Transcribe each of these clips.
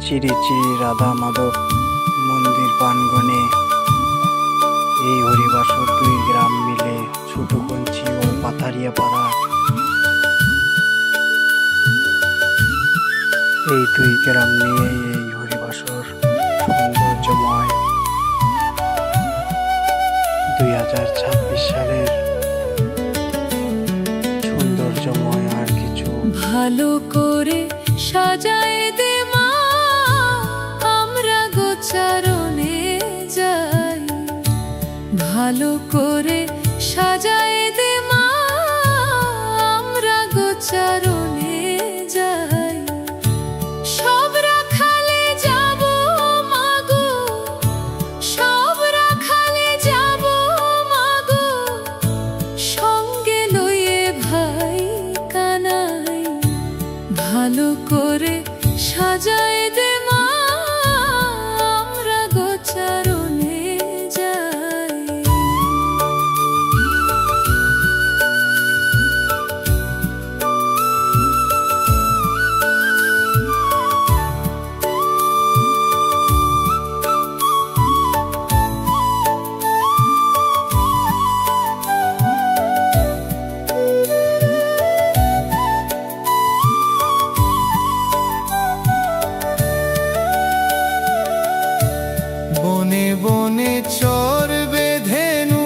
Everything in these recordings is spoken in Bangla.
চিরি চিরি রাধা মাধব মন্দির প্রাঙ্গণে এই হরিবাসর দুই গ্রাম মিলে ছোটকঞ্চি ও পাথারিয়া পাড়া, এই দুই গ্রাম নিয়ে এই হরিবাসর সৌন্দর্যময় 2026 সালের সৌন্দর্যময় আর কিছু ভালো করে সাজায় দে মা, আমরা গোচারণে যাই। ভালো করে সাজায় দে মা, আমরা গোচারণে যাই। সব রাখালে যাব মাগো, সব রাখালে যাব মাগো, সঙ্গে লইয়ে ভাই কানাই। ভালো করে সাজায় দে মা, আমরা গোচারণে যাই। বনে বনে চরবে ধেনু,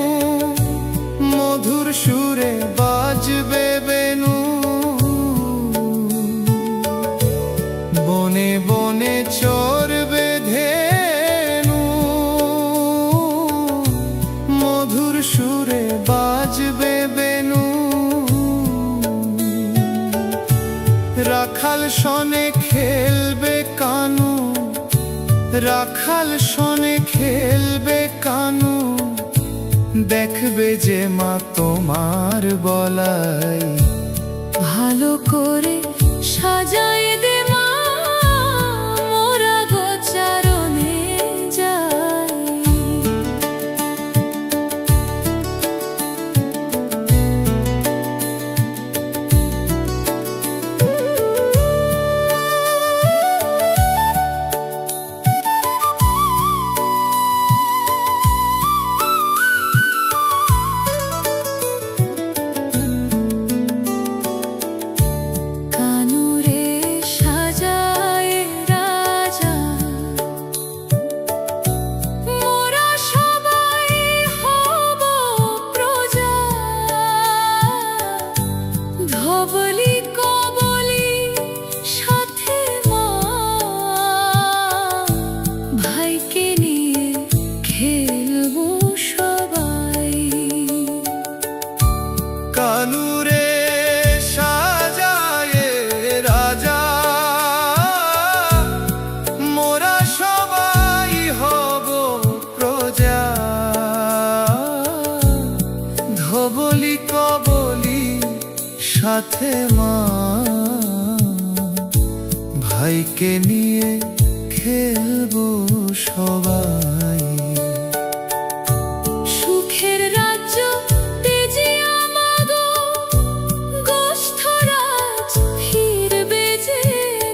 মধুর সুরে বাজবে বেনু। বনে বনে চরবে ধেনু, মধুর সুরে বাজবে বেনু। রাখাল শনে খেলবে কানু, রাখাল শনে খেলবে কানু। দেখবে যে মা তোমার বলাই। ভালো করে সাজায় দে মা, মোরা গোচারণে যাই। কানুরে সাজায় রাজা, মোরা সবাই হব প্রজা। ধবলি কবলি সাথে মা, ভাইকে নিয়ে খেলবো সবাই। কানুরে সাজায়ে রাজা, মোরা সবাই হব প্রজা। ধবলি কবলি সাথে মা, ভাইকে নিয়ে খেলবো সবাই। সুখের রাজ্য তেজিয়া মাগো, গোষ্ঠরাজ ফিরবে যে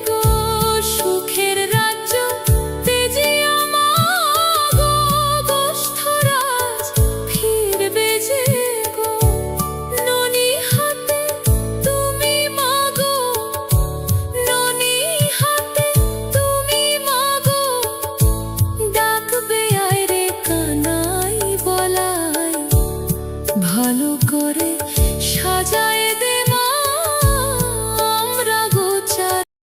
গো। সুখের রাজ্য তেজিয়া মাগো, গোষ্ঠরাজ ফিরবে যে গো। ননি হাতে তুমি মাগো, ননি হাতে তুমি মাগো। ডাকবে আয় রে কানাই বলাই। ভালো করে সাজায়